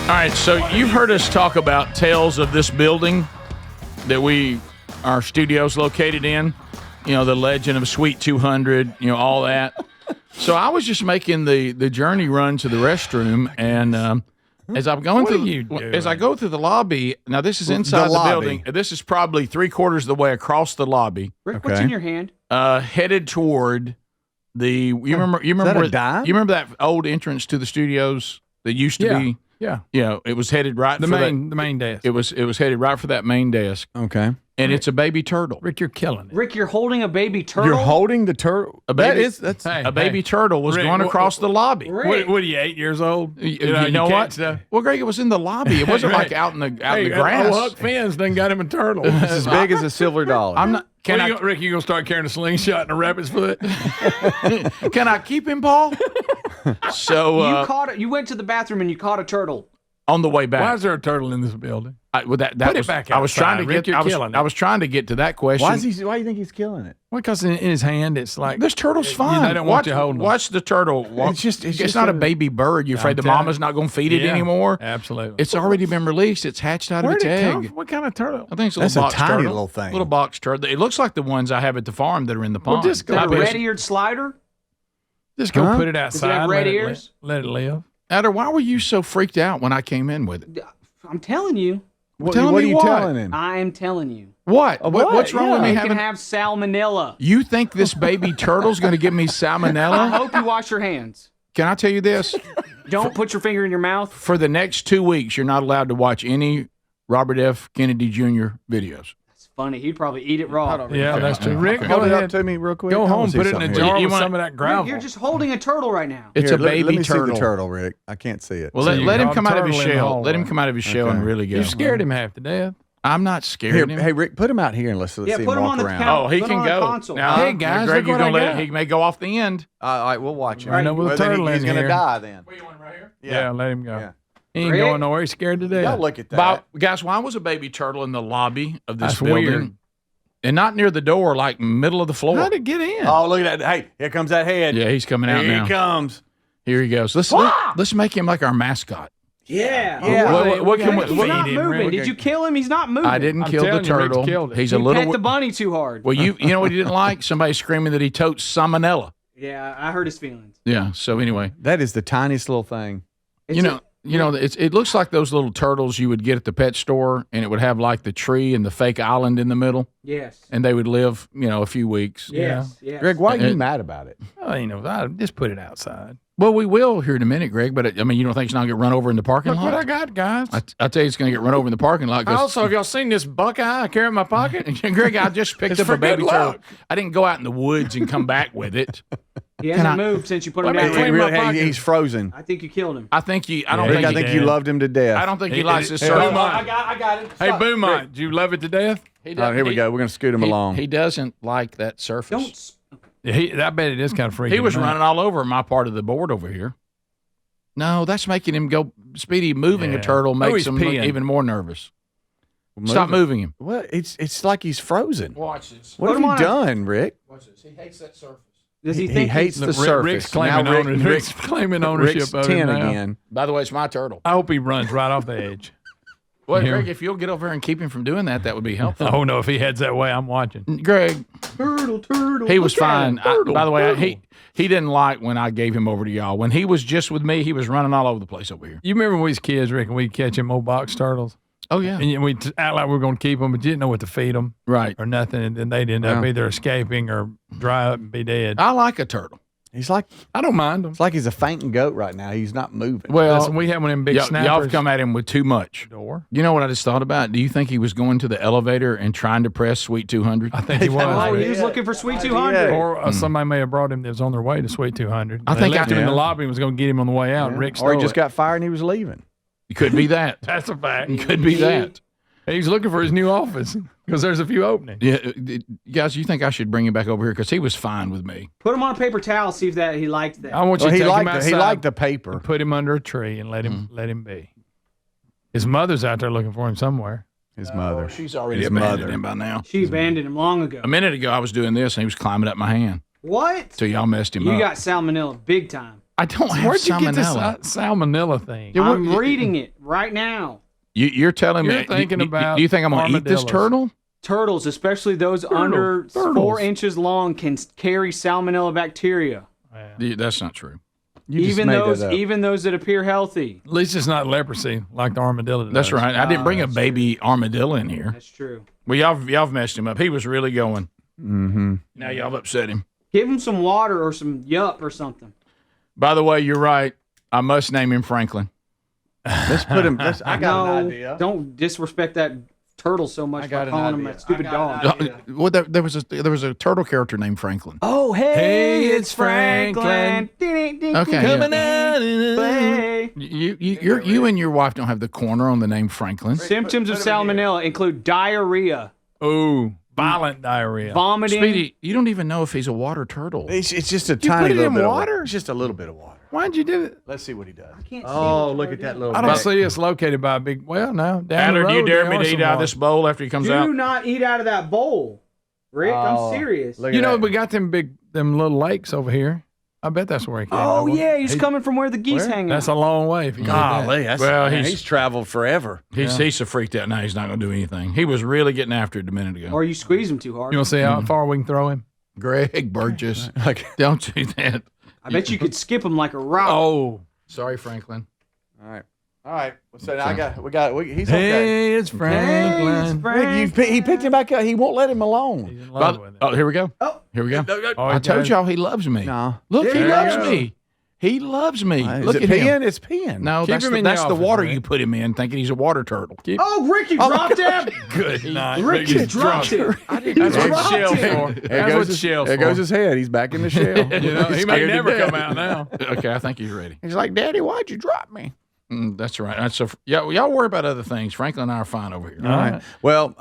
All right, so you've heard us talk about tales of this building that our studio's located in. You know, the legend of Suite 200, you know, all that. So I was just making the journey run to the restroom, and as I'm going as I go through the lobby, now this is inside the building. This is probably 3/4 of the way across the lobby. Rick, what's in your hand? Headed toward you remember that old entrance to the studios that used to be. Yeah. You know, it was headed right for the main desk. It was headed right for that main desk. Okay. And it's a baby turtle. Rick, you're killing it. Rick, you're holding a baby turtle? You're holding the turtle? A baby turtle was going across the lobby. What are you, 8 years old? You know what? Well, Greg, it was in the lobby. It wasn't like out in the grass. Huck Finn's done got him a turtle. It's as big as a silver dollar. I'm not. Rick, you gonna start carrying a slingshot and a rabbit's foot? Can I keep him, Paul? So you went to the bathroom and you caught a turtle. On the way back. Why is there a turtle in this building? Put it back outside. I was trying to Rick, I was trying to get to that question. Why do you think he's killing it? Well, because in his hand, it's like this turtle's fine. They don't want you holding him. Watch the turtle. It's not a baby bird. You're afraid the mama's not going to feed it anymore. Absolutely. It's already been released. It's hatched out of its egg. What kind of turtle? I think it's a tiny little thing. Little box turtle. It looks like the ones I have at the farm that are in the pond. Well, just go red-eared slider. Just go put it outside. Does it have red ears? Let it live. Adder, why were you so freaked out when I came in with it? I'm telling you. What are you telling him? I am telling you. What? What's wrong with me You having? can have salmonella. You think this baby turtle's going to give me I salmonella? hope you wash your hands. Can I tell you this? Don't put your finger in your mouth. For the next 2 weeks, you're not allowed to watch any Robert F. Kennedy Jr. videos. That's funny. He'd probably eat it raw. Yeah, that's true. Rick, Hold it up to me real quick. Go home, put it in a jar with some of that gravel. You're just holding a turtle right now. It's a baby let me turtle. See the turtle, Rick. I can't see it. Well, let him come out of his shell. Let him come out of his shell and really go. You scared him half to death. I'm not scared. Hey, Rick, put him out here and let's see him put him walk on the around. couch. Oh, he Put can on the go. console. Now, Hey, guys, Greg, look what I got. he may go off the end. All right, we'll watch him. I know with a turtle he's in going to here. die then. Where you want right here? Yeah, let him go. Yeah. He ain't Rick? going nowhere. He's scared to death. Y'all look at that. Guys, why was a baby turtle in the lobby of this That's building? weird. And not near the door, like middle of the floor. How did it get in? Oh, look at that. Hey, here comes that head. Yeah, he's coming out here now. He comes. Here he goes. Let's make him like our mascot. Yeah. What can we He's not feed him, moving. Rick. Did you kill him? He's not moving. I didn't kill the telling you, Rick's turtle. killed it. He's You a little. pet the bunny too hard. Well, you know what he didn't like? Somebody screaming that he totes salmonella. Yeah, I hurt his feelings. Yeah. So anyway, That is the tiniest little thing. it looks like those little turtles you would get at the pet store, and it would have like the tree and the fake island in the middle, Yes. and they would live, a few weeks. Yes. Yes. Greg, why are you mad about it? I just put it outside. Well, we will here in a minute, Greg. But you don't think it's not going to get run over in the parking Look lot? what I got, guys. I tell you, it's going to get run over in the parking lot. Also, have y'all seen this buckeye I carry in my pocket? Greg, I just picked It's up for a baby good turtle. luck. I didn't go out in the woods and come back with it. He hasn't moved since you put him Let me down. clean my pocket. He's frozen. I think you killed him. I think you. I don't Rick, think. I think you loved him to death. I don't think he likes this Hey, surface. Boomite. I got it. Hey, Stop. Boomite, do you love it to death? Here we go. We're going to scoot him along. He doesn't like that surface. Don't. I bet it is kind of freaky. He was running all over my part of the board over here. No, that's making him go. Speedy moving a turtle makes he's him look peeing. even more nervous. Stop moving him. What? It's like he's frozen. Watch this. What have you done, Rick? Watch this. He hates that surface. Does he He think hates the Rick's surface. claiming, Now Rick's claiming ownership Rick's of 10 it now. again. By the way, it's my turtle. I hope he runs right off the edge. Well, Here. Greg, if you'll get over here and keep him from doing that, that would be helpful. Oh, no, if he heads that way, I'm watching. Greg, turtle? he was fine. By the way, he didn't like when I gave him over to y'all. When he was just with me, he was running all over the place over here. You remember when we was kids, Rick, and we'd catch them old box turtles? Oh, yeah. And we'd act like we were going to keep them, but you didn't know what to feed them. Right. Or nothing, and then they'd end up either escaping or dry up and be dead. I like a turtle. He's like, I don't mind them. it's like he's a fainting goat right now. He's not moving. Well, Listen, we had one of them big y'all snappers. have come at him with too much. Door. You know what I just thought about? Do you think he was going to the elevator and trying to press Sweet 200? I think he was. Oh, Rick. he was looking for Sweet 200. Or somebody may have brought him that was on their way to Sweet 200. I They think left him in the yeah. lobby and was going to get him on the way out. And Rick stole Or he just it. got fired and he was leaving. It could be that. That's a fact. It could be that. He's looking for his new office because there's a few openings. Yeah, guys, you think I should bring him back over here? Because he was fine with me. Put him on a paper towel. See if that he liked that. I want you Well, to he take him liked outside he liked the paper. and put him under a tree and let him be. His mother's out there looking for him somewhere. His mother. She's already His abandoned mother. him by now. She abandoned him long ago. A minute ago, I was doing this, and he was climbing up my hand. What? So y'all messed him You up. got salmonella big time. I don't have Where'd you get this salmonella. salmonella thing? I'm reading it right now. You're telling me. You're thinking about Do you think I'm going to eat this armadillos. turtle? Turtles, especially those under Turtles. 4 inches long, can carry salmonella bacteria. That's not true. You just Even made those, that up. even those that appear healthy. At least it's not leprosy like the armadillo does. That's right. I didn't bring a baby armadillo in here. That's true. Well, y'all messed him up. He was really going. Mm-hmm. Now y'all upset him. Give him some water or some yup or something. By the way, you're right. I must name him Franklin. Let's put him. I got an No, idea. don't disrespect that turtle so much by calling him that stupid dog. Well, there was a turtle character named Franklin. Oh, Hey, it's Franklin. Okay, Coming yeah. out. Hey. You and your wife don't have the corner on the name Franklin. Symptoms of salmonella include diarrhea, Oh, violent diarrhea. vomiting. Speedy, you don't even know if he's a water turtle. It's just a you tiny put it little in bit water? of water. It's just a little bit of water. Why'd you do it? Let's see what he does. Can't see Oh, what look you're at that doing. little. I don't neck. see it's located by a big. Well, no. Down the Adler, road, do you dare there me are to eat some out of water. this bowl after he comes Do out? not eat out of that bowl, Rick. Oh, I'm serious. Look at You know, that. we got them little lakes over here. I bet that's where he came Oh, over. yeah, he's coming from where the geese Where? hang That's out. a long way. If you Golly, that's, Well, man, he's- he's traveled forever. He's so freaked out now. He's not going to do anything. He was really getting after it a minute ago. Or you squeeze him too hard. You want to see how far we can throw him? Greg Burgess, Like, don't do that. I bet you could skip him like a rock. Oh. Sorry, Franklin. all right. So now he's okay. Hey, it's Franklin. Rick, he picked him back up. He won't let him alone. He's in love with it. Oh, here we go. Oh. Here we go. Oh, I he told does. y'all he loves me. No. Look, he There you loves go. me. He loves me. Is Look it at peeing? him. It's peeing. No, Keep that's him the, in the that's the office, water Rick. you put him in, thinking he's a water turtle. Oh, Rick, you dropped him. Good night. Rick, you dropped him. That's what dropped shell him. for. There That's what goes his, shell's there for. goes his head. He's back in the shell. You know, he may Scared to never death. come out now. Okay, I think he's ready. He's like, Daddy, why'd you drop me? That's right. That's so y'all worry about other things. Franklin and I are fine over here. All right. Well,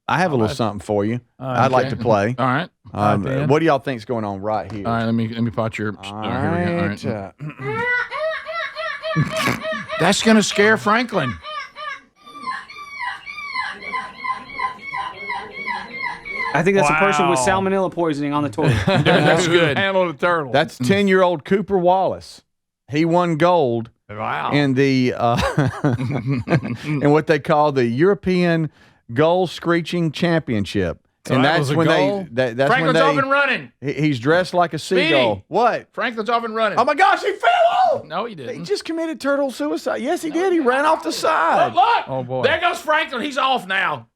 I have a little something for you. I'd like to play. All right. Dan. What do y'all think's going on right here? All right. Let me pot your. All here we go. All right. right. That's gonna scare Franklin. I think that's a person with Wow. salmonella poisoning on the toilet. That's good. Handle the turtle. That's 10-year-old Cooper Wallace. He won gold wow. in the in what they call the European Goal Screeching Championship. So and that that's was a when goal? they that's Franklin's when off they and running. he's dressed like a seagull. Speedy. What? Franklin's off and running. Oh my gosh, he fell off. No, he He didn't. just committed turtle suicide. Yes, he did. He ran off the side. Look. Oh, boy. There goes Franklin. He's off now.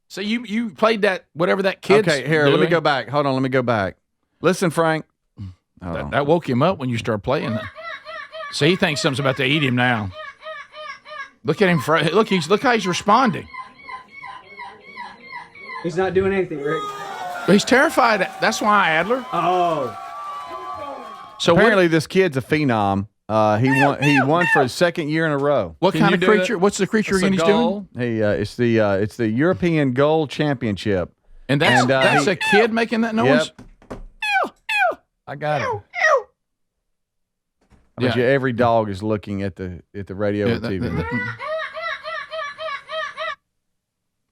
So you played that whatever that kid's Okay, here, let me doing. go back. Hold on, let me go back. Listen, Frank. Hold on. That woke him up when you started playing that. So he thinks something's about to eat him now. Look at him. Look how he's responding. He's not doing anything, Rick. He's terrified. That's why, Adler. Oh. So Apparently, this kid's a phenom. He won for his second year in a row. what Can kind you of do creature? that? What's the creature It's a again he's goal. doing? It's the European Goal Championship. And that's And, a kid making that noise. Yep. I got it. I bet Yeah. you every dog is looking at the radio Yeah, or TV. that-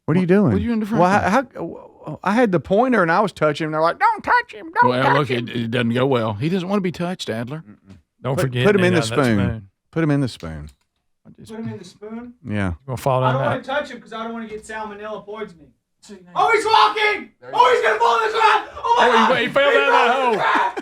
What are you doing? What are you doing to Well, Franklin? I had the pointer and I was touching him. They're like, "Don't touch him! Don't well, touch look, him!" it doesn't go well. He doesn't want to be touched, Adler. Don't Put- forget. put him in me the now, that spoon. Put him in the spoon. Put him in the spoon. Yeah. Gonna fall I down don't that. want to touch him because I don't want to get salmonella poisoning. Oh, he's walking! Oh, he's gonna fall in the crack! Oh my God! He fell down that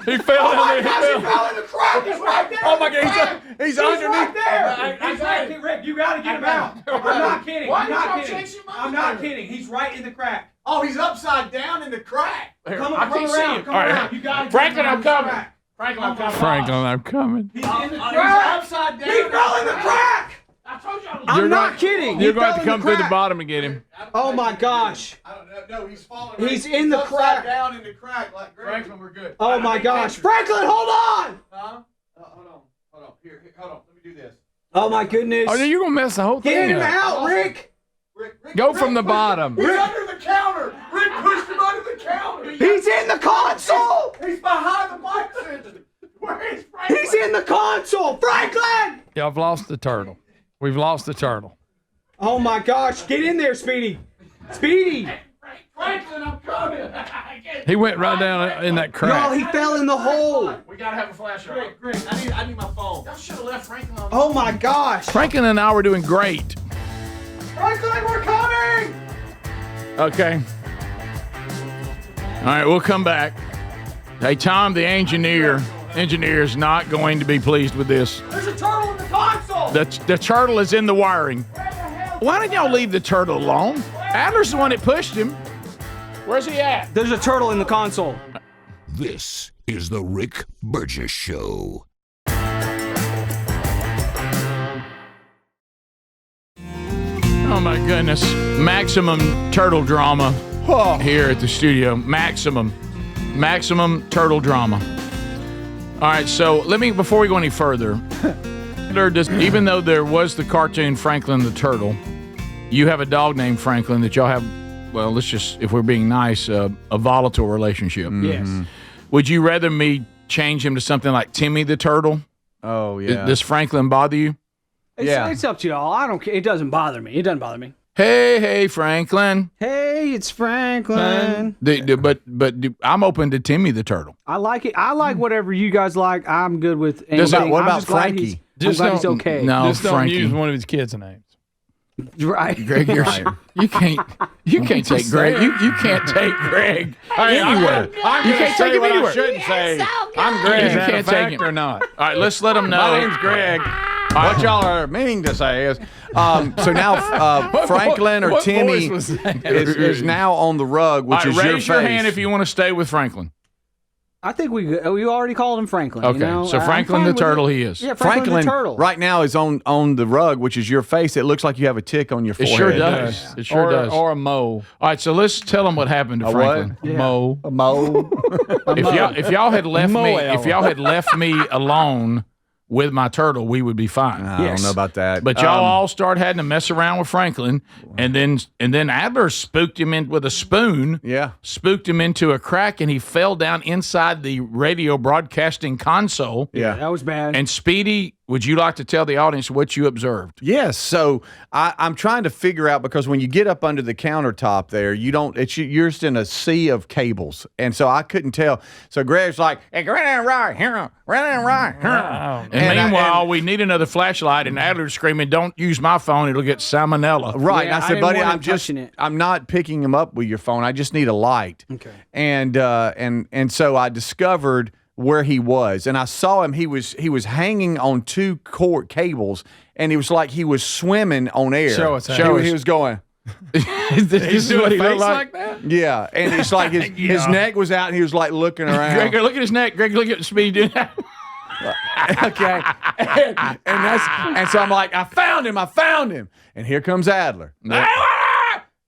hole. He fell Oh down my there. gosh, he fell in the crack! He's right there! Oh my in the God, crack. He's He's underneath. right there! He's right, Rick, you gotta get him out. I'm not kidding. Why I'm you not gonna kidding. chase him out I'm not kidding. He's right in the crack. Oh, he's upside down in the crack. Come I on, can't come see around. him. Come All right. around. You gotta get Franklin, him out I'm of the coming. crack. Franklin, I'm coming. Franklin, I'm coming. He's in the crack. upside down. He fell in the crack! I told you. I'm not kidding. You're He going fell to in the come through the crack. bottom to get him. Oh my gosh. I don't know. No, he's falling. He's in the crack. down in the crack like Franklin, we're good. Oh my gosh. Franklin, hold on! Huh? Hold on. Here, hold on. Let me do this. Oh my goodness. Oh, you're going to mess the whole Get thing him up. out, Rick! Go from the bottom. He's under the counter. Rick pushed him under the counter. He's in the console! He's behind the bicycle. Where is Franklin? He's in the console! Franklin! Yeah, I've lost the turtle. We've lost the turtle. Oh my gosh. Get in there, Speedy. Speedy! Franklin, I'm coming. He went right down in that Y'all, crack. he fell in the hole. We gotta have a flashlight. Greg, I need my phone. Y'all should have left Franklin on. Oh my gosh. Franklin and I were doing great. Franklin, we're coming. Okay. All right, we'll come back. Hey, Tom, the engineer is not going to be pleased with this. There's a turtle in the console. The turtle is in the wiring. Why didn't y'all leave the turtle alone? Adler's the one that pushed him. Where's he at? There's a turtle in the console. This is the Rick Burgess Show. Oh my goodness. Maximum turtle drama here at the studio. Maximum turtle drama. All right, so before we go any further, even though there was the cartoon Franklin the Turtle, you have a dog named Franklin that y'all have, well, let's just, if we're being nice, a volatile relationship. Yes. Would you rather me change him to something like Timmy the Turtle? Oh, yeah. Does Franklin bother you? It's up to y'all. I don't care. It doesn't bother me. It doesn't bother me. Hey, Franklin. Hey, it's Franklin. But I'm open to Timmy the Turtle. I like it. I like whatever you guys like. I'm good with What anything. what I'm about just glad Frankie? I'm glad he's okay. No, Just don't Frankie. use one of his kids' names. Right. Greg, you can't take Greg. You can't take Greg anywhere. You can't take him anywhere. shouldn't say. I'm Greg. Is You that a can't take fact him or not? All right, let's let him know. My name's Greg. What y'all are meaning to say is, so now Franklin or what Timmy voice was that? is now on the rug, which All right, is your raise your face. hand if you want to stay with Franklin. I think we already called him Franklin. Okay, you know? so I'm Franklin fine the with Turtle it. he is. Yeah, Franklin the Turtle. right now is on the rug, which is your face. It looks like you have a tick on your It forehead. sure does. It sure does. Or a mole. All right, so let's tell him what happened to A Franklin. what? Yeah. Mole. A mole. If y'all had left me, Moel. if y'all had left me alone with my turtle, we would be fine. I don't know about that. But y'all all started having to mess around with Franklin, and then Adler spooked him in with a spoon. Yeah. Spooked him into a crack, and he fell down inside the radio broadcasting console. Yeah. That was bad. And Speedy, would you like to tell the audience what you observed? Yes. So I'm trying to figure out, because when you get up under the countertop there, you're just in a sea of cables. And so I couldn't tell. So Greg's like, hey, run in right here. Run in right here. And meanwhile, we need another flashlight, and Adler's screaming, don't use my phone, it'll get salmonella. Right. Yeah, and I I said, didn't buddy, want him touching it. I'm not picking him up with your phone. I just need a light. Okay. And so I discovered where he was, and I saw him. He was hanging on two cord cables, and it was like he was swimming on air. Show us. He was going. This is what he looked like. that? Yeah, and it's like his neck was out, and he was like looking around. Greg, look at his neck. Greg, look at Speedy doing that. Okay, and so I'm like, I found him, and here comes Adler.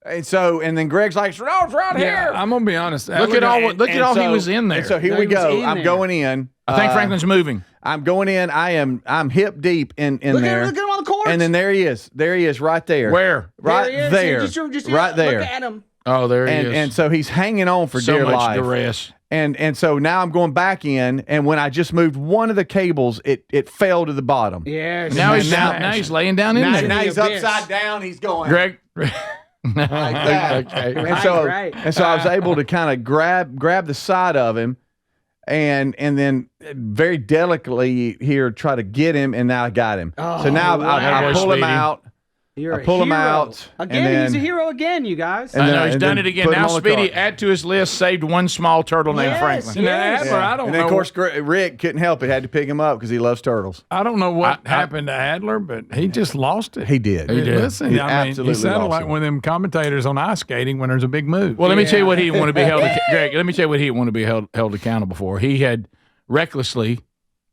And then Greg's like, no, it's right Yeah, here. I'm gonna be honest. Look at all he was in there. And so here No, we he was go. in I'm there. going in. I think Franklin's moving. I'm going in. I'm hip deep in Look there. at him on the cords. And then there he is. There he is, right there. Where? Right There he is. there. Just right there. Look at him. Oh, there he is. And so he's hanging on for so dear much life. duress. And so now I'm going back in, and when I just moved one of the cables, it fell to the bottom. Yes. Now And he's laying down in Now, there. now he's The abyss. upside down. He's going Greg. like that. Okay. And so I was able to kind of grab the side of him, and then very delicately here try to get him, and now I got him. So now I wow. pull him Speedy. out. You're I pull a him hero. out, Again, and he's a then- hero again, you guys. And I then- know he's and done then it again. put him Now on the Speedy, cart. add to his list, saved one small turtle named Yes, Franklin. Now, yes. Adler, I don't and know. then, of course, Rick couldn't help it. Had to pick him up because he loves turtles. I don't know what I- happened to Adler, but he just lost it. He did. He did. Listen, He I mean, absolutely he sounded lost like it. one of them commentators on ice skating when there's a big move. Well, let me tell you what he didn't want to be held. Greg, let me tell you what he didn't want to be held accountable for. He had recklessly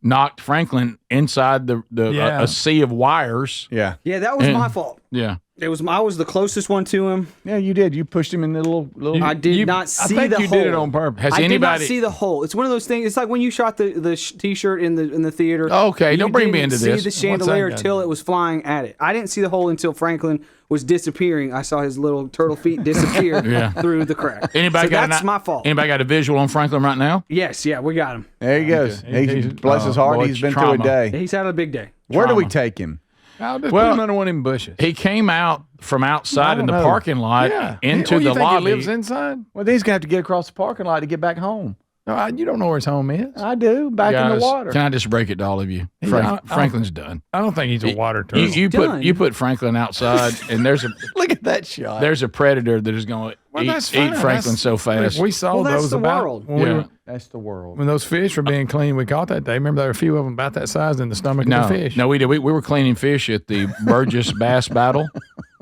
knocked Franklin inside Yeah. a sea of wires. Yeah. Yeah, that was And- my fault. Yeah. I was the closest one to him. Yeah, you did. You pushed him in the little. I did not see I think the you hole. did it on purpose. Has I did not anybody? see the hole. It's one of those things. It's like when you shot the T-shirt in the theater. Okay, You don't bring me didn't into see this. the What's that chandelier got to till do? it was flying at it. I didn't see the hole until Franklin was disappearing. I saw his little turtle feet disappear Yeah. through the crack. Anybody so got that's my fault. Anybody got a visual on Franklin right now? Yes, yeah, we got him. There he goes. Okay. Bless his heart. boy, He's been trauma. through a day. He's had a big day. Where do we Trauma. take him? I'll just Well, put him under one of them bushes. He came out from outside in the know. parking lot into you the think lobby. He lives inside? Well, then he's gonna have to get across the parking lot to get back home. No, you don't know where his home is. I do. Back in the Guys, water. Can I just break it to all of you? Franklin's done. I don't think he's a water turtle. You put Franklin outside, and there's a Look at that shot. there's a predator that is going to that's eat fine. Franklin so fast. We saw Well, that's those the about world. when, That's the world. when those fish were being cleaned. We caught that day. Remember, there were a few of them about that size in the stomach of the fish. No, we did. We were cleaning fish at the Burgess bass battle,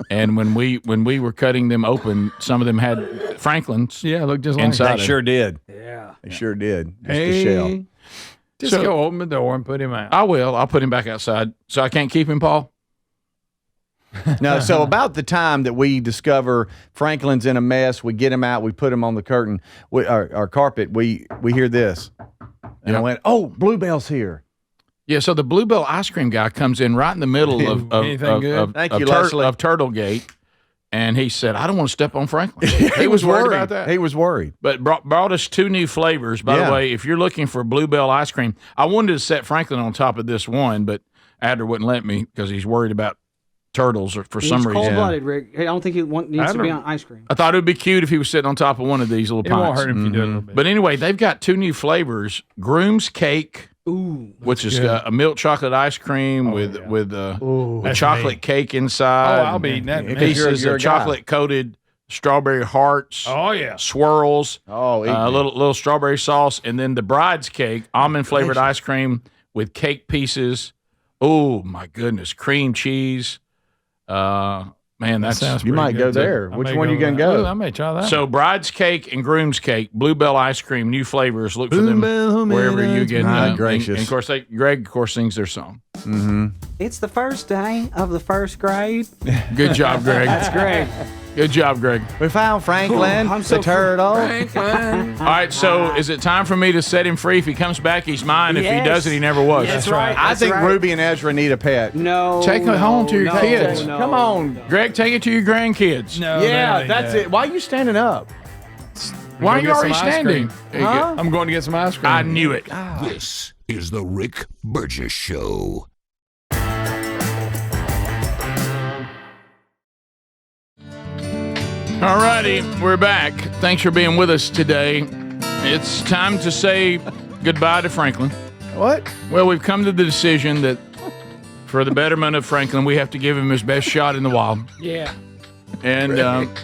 and when we were cutting them open, some of them had Franklin's. Yeah, look just like Inside They sure did. Yeah. They sure did. Just Hey, a shell. Just So- go open the door and put him out. I will. I'll put him back outside. So I can't keep him, Paul? No, so about the time that we discover Franklin's in a mess, we get him out, we put him on the curtain, our carpet, we hear this. And I went, oh, Bluebell's here. Yeah, so the Bluebell ice cream guy comes in right in the middle of Anything good? Thank you, Leslie. of Turtle Gate, and he said, I don't want to step on Franklin. He was worried about that. He was worried. But brought us 2 new flavors. By the way, if you're looking for Bluebell ice cream, I wanted to set Franklin on top of this one, but Adler wouldn't let me because he's worried about turtles or for some reason. Cold-blooded, Rick. Hey, I don't think he needs to be on ice cream. I thought it would be cute if he was sitting on top of one of these little It won't pints. hurt him if you do it a little bit. But anyway, they've got 2 new flavors: Groom's Cake, which is a milk chocolate ice cream with a chocolate cake inside. Oh, I'll be eating that. Because Pieces you're of a guy. chocolate coated strawberry hearts. Oh, yeah. Swirls. Oh, eat me. little strawberry sauce, and then the bride's cake, almond flavored ice cream with cake pieces. Oh my goodness, cream cheese. Man, that sounds. You might go there. Which one are you going to go? I may try that. So bride's cake and groom's cake, Bluebell ice cream, new flavors. Look for them wherever you get. My And gracious. of course, Greg of course sings their song. It's the first day of the first grade. Good job, Greg. That's great. Good job, Greg. We found Franklin, I'm so the turtle. All right, so is it time for me to set him free? If he comes back, he's mine. If he Yes. doesn't, he never was. That's right. I That's think right. Ruby and Ezra need a pet. No. Take it home to your kids. no, Come on. Greg, take it to your grandkids. No, Yeah, that that's ain't it. Why are you standing up? Why are Go you get already some ice standing? cream. I'm going to get some ice cream. I knew it. This is the Rick Burgess Show. All righty, we're back. Thanks for being with us today. It's time to say goodbye to Franklin. What? Well, we've come to the decision that for the betterment of Franklin, we have to give him his best shot in the wild. Yeah. And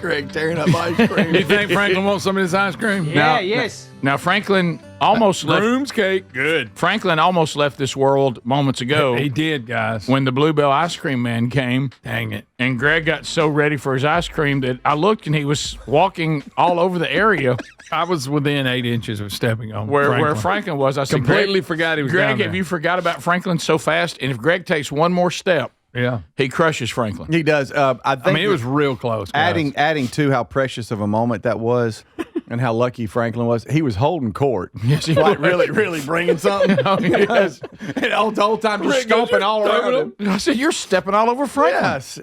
Greg tearing up ice cream. You think Franklin wants some of this ice cream? Yeah, yes. now Franklin almost left. Groom's cake. Good. Franklin almost left this world moments ago He did, guys. when the Bluebell ice cream man came. Dang it. And Greg got so ready for his ice cream that I looked and he was walking all over the area I was within 8 inches of stepping on where Franklin was. I said, Completely Greg, forgot he was Greg, down there. have you forgot about Franklin so fast? And if Greg takes one more step, Yeah. he crushes Franklin. He does. I think I mean, it was real close, guys. adding to how precious of a moment that was and how lucky Franklin was. He was holding court. Yes, he Like was. really bringing something. yes. And the whole time just stomping all around him. I said, you're stepping all over Franklin. Yes.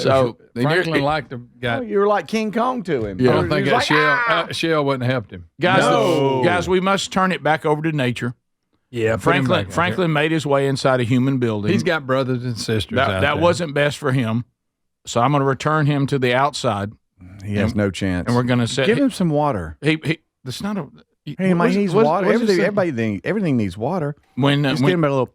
So, Franklin liked to got. You were like King Kong to him. Yeah. I don't think He was that like, shell wouldn't have helped him. Guys, No. guys, we must turn it back over to nature. Yeah, Franklin made his way inside a human building. He's got brothers and sisters. that there. wasn't best for him. So I'm going to return him to the outside, He has no chance. and we're going to set. Give him some water. That's not a. Hey, what- he needs what- water. what's it say? Everything needs water. When, Just give him a little.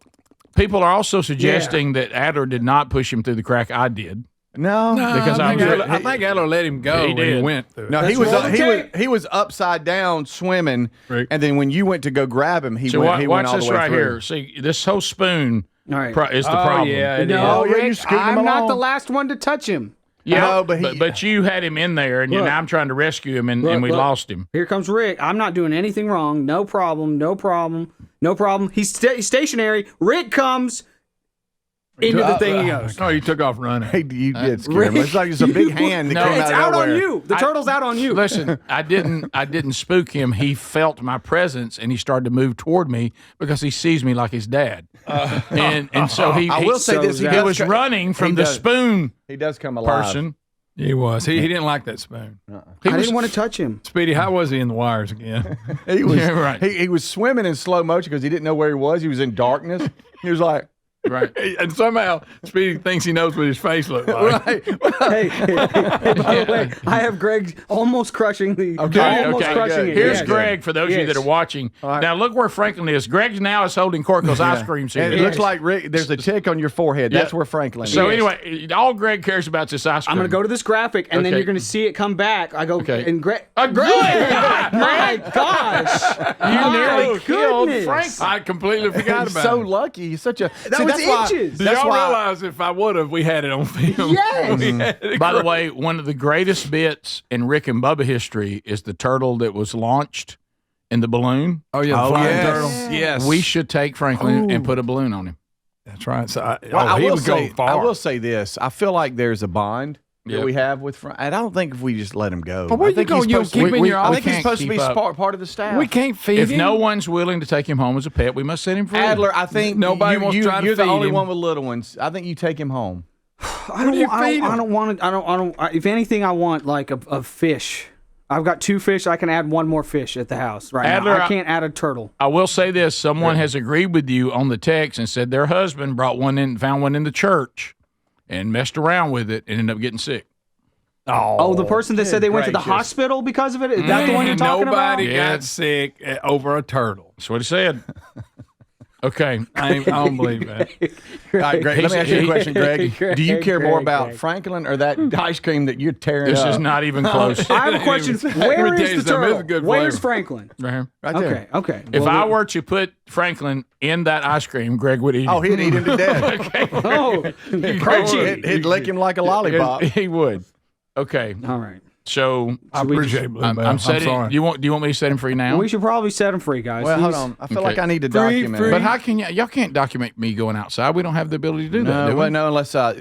people are also suggesting that Adler did not push him through the crack. I did. No, Because I think I'm- Adler let him go He when did. he went through. No, he was upside down swimming, Rick. and then when you went to go grab him, he So went. He went watch all this the way right through. here. See, this whole spoon All right. is the problem. Yeah, it No, is. Oh, yeah, Rick, you're scooting him I'm not along. the last one to touch him. Yeah, No, but but you had him in there, and Look. now I'm trying to rescue him, and we Look. lost him. Here comes Rick. I'm not doing anything wrong. No problem. No problem. No problem. He's stationary. Rick comes into the thing he goes. Oh, you took off running. Hey, you did scare him. It's like it's a big hand that No, came It's out of out nowhere. on you. The turtle's out on you. Listen, I didn't spook him. He felt my presence, and he started to move toward me because he sees me like his dad. And so he. I will say this: He does was co- running from he the does. spoon He does come alive. person. He was. He didn't like that spoon. He I was, didn't want to touch him. Speedy, how was he in the wires again? He was Yeah, right. He was swimming in slow motion because he didn't know where he was. He was in darkness. He was like, Right. And somehow Speedy thinks he knows what his face looks like. Hey, by the way, I have Greg almost crushing the. Almost crushing it. Here's Yes. Greg for those of you that are watching. Now look where Franklin is. Greg now is holding Corco's ice cream. And it looks like Rick. There's a tick on your forehead. That's where Franklin is. So anyway, all Greg cares about is this ice cream. I'm going to go to this graphic, and then Okay. you're going to see it come back. I go, and Greg. Greg! My gosh. You nearly killed goodness. Franklin. I completely forgot He's about so it. lucky. He's such a. That was inches. Did y'all realize if I would have, we had it on film? Yes. We had it. By the way, one of the greatest bits in Rick and Bubba history is the turtle that was launched in the balloon. Oh, yeah, the flying turtle. Yes. We should take Franklin and put a balloon on him. That's right. So Well, he would go far. I will say this. I feel like there's a bond that Yep. we have with Frank. And I don't think if we just let him go. But where I you think going? he's You'll supposed to- keep him in your I office? think he's can't supposed to be keep up. part of the staff. We can't feed If him. no one's willing to take him home as a pet, we must set him free. Adler, I think Nobody wants to try to you're the feed only him. one with little ones. I think you take him home. I don't want to. If anything, I want like a fish. I've got 2 fish. I can add 1 more fish at the house right Adler, now. I can't add a turtle. I will say this: someone has agreed with you on the text and said their husband brought one in, found one in the church, and messed around with it and ended up getting sick. Oh, the person that said they went to the gracious. hospital because of it? Is that the one you're talking Nobody about? got sick over a turtle. That's what he said. Okay. I don't believe that. All right, Greg, let me ask you a question, Greg. Greg, Do you care more Greg, about Greg. Franklin or that ice cream that you're tearing This up? is not even close. I have a question. Where me tell is you the something, it's a turtle? good Where's flavor. Franklin? Right here. right there. Okay. If Well, I were to put Franklin in that ice cream, Greg would eat Oh, it. he'd eat him to death. oh, crunchy. He'd lick him like a lollipop. He would. Okay. All right. So I appreciate it, Blue I'm Bell. setting. sorry. Do you want me to set him free now? We should probably set him free, guys. Well, hold He's- on. I feel Okay. like I need to document it. But how can y'all can't document me going outside? We don't have the ability to do that. No, Do we? well, no,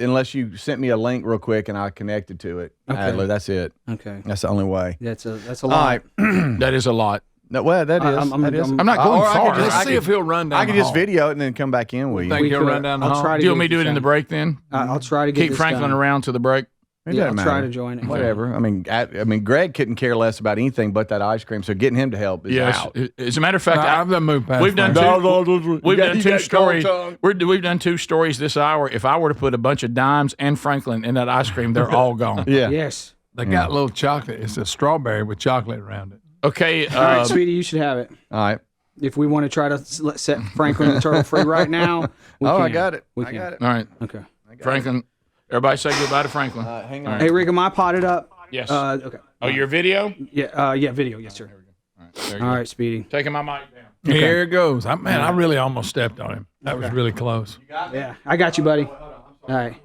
unless you sent me a link real quick and I connected to it. Okay. Adler, that's it. Okay. That's the only way. That's a All lot. right. That is a lot. No, well, that is. I'm that is. I'm not going Or I could far. just- Let's I see could- if he'll run down I could the just hall. video it and then come back in with you. Think he'll could. run down the I'll hall? try to Do you want get me to do it in this the done. break then? I'll try to get Keep this Franklin done. around to the break. It Yeah, doesn't I'll try matter. to join it. Whatever. I mean, Greg couldn't care less about anything but that ice cream. So getting him to help is Yes. out. As a matter of fact, I've done moved past we've done Franklin. two. We've done You two got stories. cold tongue. We've done 2 stories this hour. If I were to put a bunch of dimes and Franklin in that ice cream, they're all gone. Yeah. Yes. They got a little chocolate. It's a strawberry with chocolate around it. Okay. All right, sweetie, you should have it. All right. If we want to try to set Franklin the turtle free right now, we I can. got it. We I can. got it. all right. Okay. Franklin. Everybody say goodbye to Franklin. Hang on. Hey, Rick, am I potted up? Yes. Okay. Oh, your video? Yeah. Video. Yes, sir. There you All go. right, Speedy. Taking my mic down. Here it goes. I really almost stepped on him. That was really close. Yeah, I got you, buddy. All right.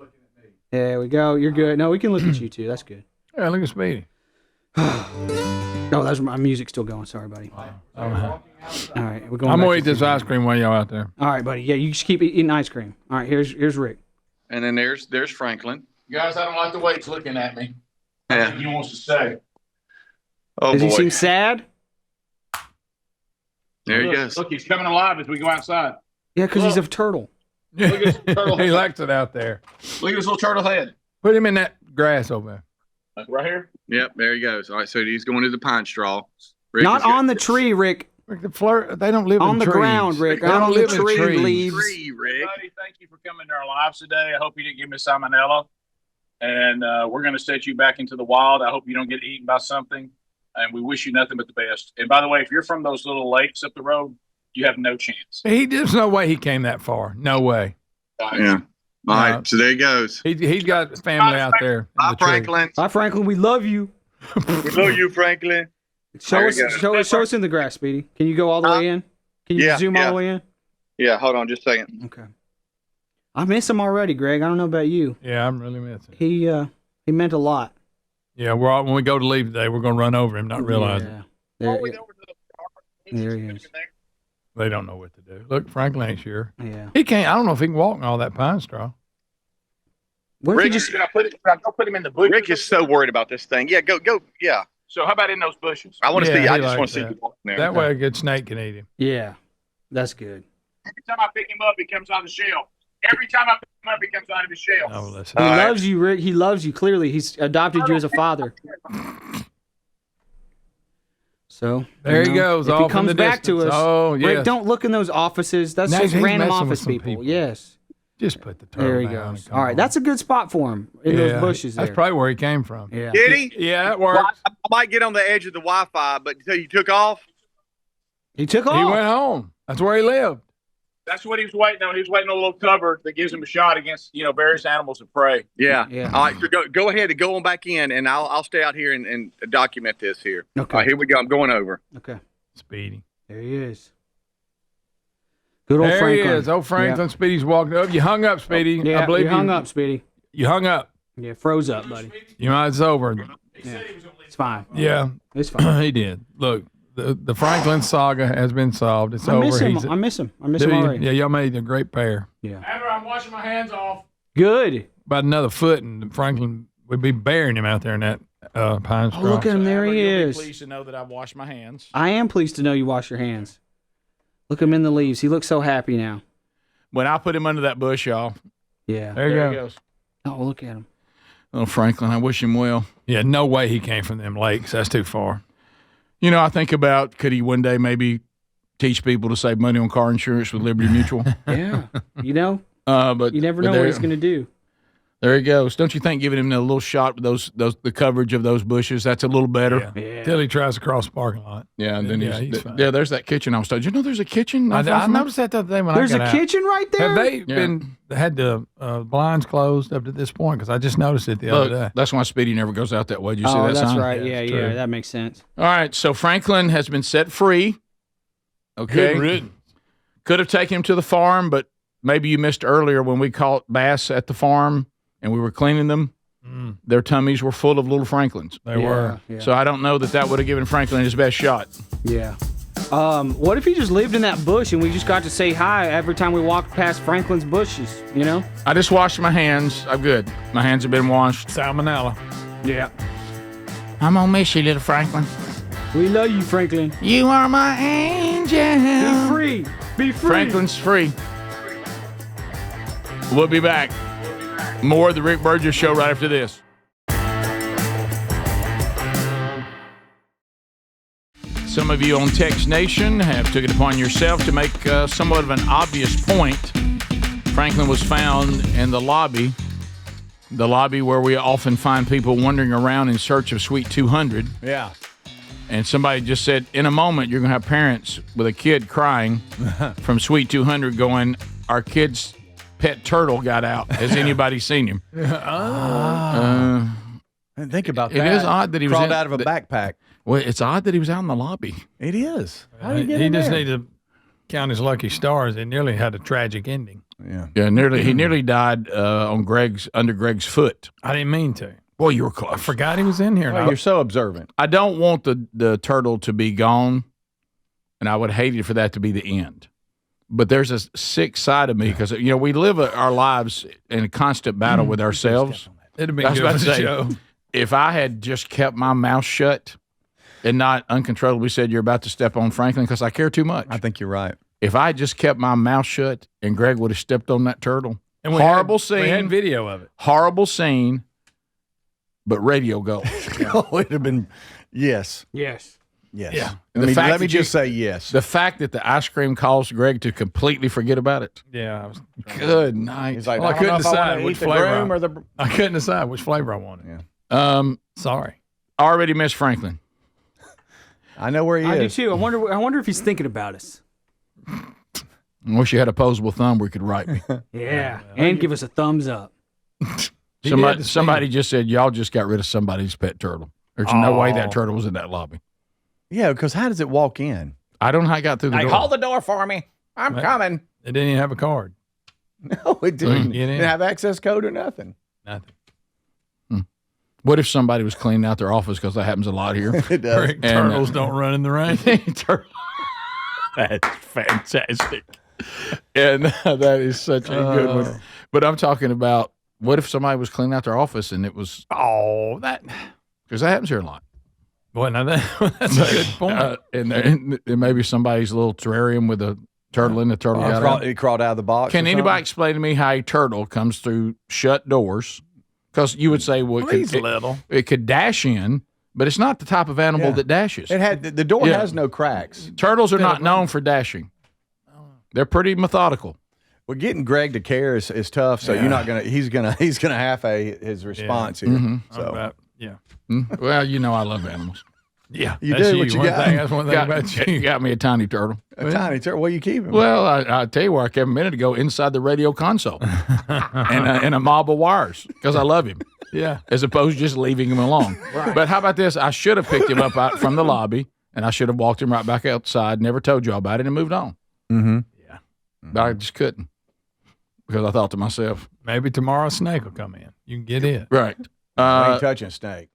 There we go. You're good. No, we can look at you too. That's good. Yeah, look at Speedy. No, that's my music's still going. Sorry, buddy. All right, we're going. I'm back gonna to eat this ice cream while y'all out there. All right, buddy. Yeah, you just keep eating ice cream. All right, here's Rick. And then there's Franklin. Guys, I don't like the way he's looking at me. Yeah. He wants to say. Oh Does boy. he seem sad? There he Look, goes. Look, he's coming alive as we go outside. Yeah, because he's a turtle. Look at his turtle He head. likes it out there. Look at his little turtle head. Put him in that grass over there. Like right here. Yep, there he goes. All right, so he's going to the pine straw. Not on the tree, Rick. Rick, the flirt, they don't live On in the trees. ground, Rick. They Not don't on the live in tree trees. leaves. Rick. Everybody, thank you for coming to our lives today. I hope you didn't give me salmonella. And we're going to set you back into the wild. I hope you don't get eaten by something. And we wish you nothing but the best. And by the way, if you're from those little lakes up the road, you have no chance. There's no way he came that far. No way. Yeah. All right, so there he goes. He's got family out there. in Bye, the trees. Franklin. Hi, Franklin. We love you. We love you, Franklin. Show There us, you go. show us in the grass, Speedy. Can you go all the way in? Can you yeah, zoom all yeah. the way in? Yeah, hold on just a second. Okay. I miss him already, Greg. I don't know about you. Yeah, I'm really missing. He meant a lot. Yeah, when we go to leave today, we're gonna run over him, not realize it. Yeah. There he is. They don't know what to do. Look, Franklin ain't sure. Yeah. He can't. I don't know if he can walk in all that pine straw. What if he Rick, just? Can I go put him in the bushes? Rick is so worried about this thing. Yeah, go. Yeah. So how about in those bushes? I want to Yeah, see. I he just want likes to see that. you walking there. That way, a good snake can eat him. Yeah. That's good. Every time I pick him up, he comes out of the shell. Every time I pick him up, he comes out of his shell. Oh, listen. He All right. loves you, Rick. He loves you. Clearly, he's adopted you as a father. So There he goes, If off he in comes the back to distance. us, Oh, Rick, yes. don't look in those offices. That's No, just he's random messing with office some people. people. Yes. Just put the turtle There he down. goes. All right, that's a good spot for him in those bushes there. That's probably where he came from. Yeah. Did he? Yeah, that works. Well, I might get on the edge of the Wi-Fi, but so you took off? He took off. He went home. That's where he lived. That's what he was waiting on. He was waiting on a little cover that gives him a shot against, various animals of prey. Yeah. Yeah. All right, so go ahead and go on back in, and I'll stay out here and document this here. Okay. All right, here we go. I'm going over. Okay. Speedy. There he is. Good old There Franklin. he is. Old Franklin. Speedy's walking up. You hung up, Speedy. Yeah, I believe you hung up, Speedy. You hung up. Yeah, froze up, buddy. You know, it's over. Yeah. It's fine. Yeah, It's fine. he did. Look, the Franklin saga has been solved. It's I over. miss him. I miss him. I miss him Do you? already. Yeah, y'all made a great pair. Yeah. Amber, I'm washing my hands off. Good. About another foot, and Franklin would be burying him out there in that pine straw. Oh, look at him. There he You'll be is. pleased to know that I've washed my hands. I am pleased to know you wash your hands. Look him in the leaves. He looks so happy now. When I put him under that bush, y'all. Yeah. There you There go. he goes. Oh, look at him. Oh, Franklin, I wish him well. Yeah, no way he came from them lakes. That's too far. I think about could he one day maybe teach people to save money on car insurance with Liberty Mutual? Yeah. But You never but know there, what he's going to do. There he goes. Don't you think giving him a little shot with the coverage of those bushes, that's a little better? Yeah. Till he tries to cross the parking lot. Yeah, and then he's fine. there's that kitchen I was told. Did you know there's a kitchen? I noticed that the other day when There's I got a out. kitchen right there? Have they had the blinds closed up to this point? Because I just noticed it the other day. Look, that's why Speedy never goes out that way. Did you see Oh, that that's sign? right. Yeah, Yeah, it's yeah. true. That makes sense. All right, so Franklin has been set free. Okay. Good riddance. Could have taken him to the farm, but maybe you missed earlier when we caught bass at the farm and we were cleaning them. Their tummies were full of little Franklins. They were. Yeah. So I don't know that would have given Franklin his best shot. Yeah. What if he just lived in that bush and we just got to say hi every time we walked past Franklin's bushes, I just washed my hands. I'm good. My hands have been washed. Salmonella. Yeah. I'm going to miss you, little Franklin. We love you, Franklin. You are my angel. Be free. Be free. Franklin's free. We'll be back. More of the Rick Burgess Show right after this. Some of you on Text Nation have took it upon yourself to make somewhat of an obvious point. Franklin was found in the lobby where we often find people wandering around in search of Sweet 200. Yeah. And somebody just said, in a moment, you're going to have parents with a kid crying from Sweet 200 going, our kid's pet turtle got out. Has anybody seen him? And think about It that. is odd that he was crawled in- out of a backpack. Well, it's odd that he was out in the lobby. It is. How did he get He in just there? needed to count his lucky stars. It nearly had a tragic ending. Yeah. Yeah, he nearly died under Greg's foot. I didn't mean to. Boy, you were close. I forgot he was in here. Well, you're so observant. I don't want the turtle to be gone, and I would hate it for that to be the end. But there's a sick side of me because we live our lives in a constant battle with ourselves. It'd have been I was good about for to the say, show. if I had just kept my mouth shut and not uncontrollably said you're about to step on Franklin because I care too much. I think you're right. If I had just kept my mouth shut and Greg would have stepped on that turtle, And horrible We had scene, video of it. horrible scene, but radio gold. Oh, it'd have been, yes. Yes. Yes. Yeah. Let The me, fact let me that you- just say yes. The fact that the ice cream caused Greg to completely forget about it. Yeah. I was Good night. He's like, Well, I I, don't know couldn't if I decide want to which eat the flavor groom I- or the. I couldn't decide which flavor I wanted. Yeah. Sorry. Already missed Franklin. I know where he I do is. too. I wonder if he's thinking about us. I wish you had a opposable thumb where you could write me. Yeah. And give us a thumbs up. Somebody just said y'all just got rid of somebody's pet turtle. There's no way that turtle was in that lobby. Yeah, because how does it walk in? I don't know how I got through the door. Hold the door for me. I'm coming. It didn't even have a card. No, it didn't. Get in. Didn't have access code or nothing. Nothing. What if somebody was cleaning out their office because that happens a lot here? It does. Rick, turtles don't run in the rain. Turtle. That's fantastic. And that is such a good one. But I'm talking about what if somebody was cleaning out their office and it was, That. because that happens here a lot. Boy, now that's a good point. And maybe somebody's little terrarium with a turtle in the turtle got out. It crawled out of the box. Can or anybody something? explain to me how a turtle comes through shut doors? Because you would say, well, He's little. it could dash in, but it's not the type of animal Yeah. that dashes. It had the door Yeah. has no cracks. Turtles are not known for dashing. They're pretty methodical. Well, getting Greg to care is tough. So you're not gonna. He's gonna half his response here. Mm-hmm. So Well, you know I love animals. Yeah, You that's do what you One got. thing, that's one thing about you. Got me a tiny turtle. a tiny turtle. What are you keeping? Well, I'll tell you where I kept him a minute ago, inside the radio console, and a mob of wires, because I love him. Yeah. As opposed to just leaving him alone. Right. But how about this? I should have picked him up out from the lobby, and I should have walked him right back outside, never told you all about it, and moved on. Mm-hmm. Yeah. But I just couldn't, because I thought to myself, maybe tomorrow a snake will come in. You can get in. right. I ain't touching a snake.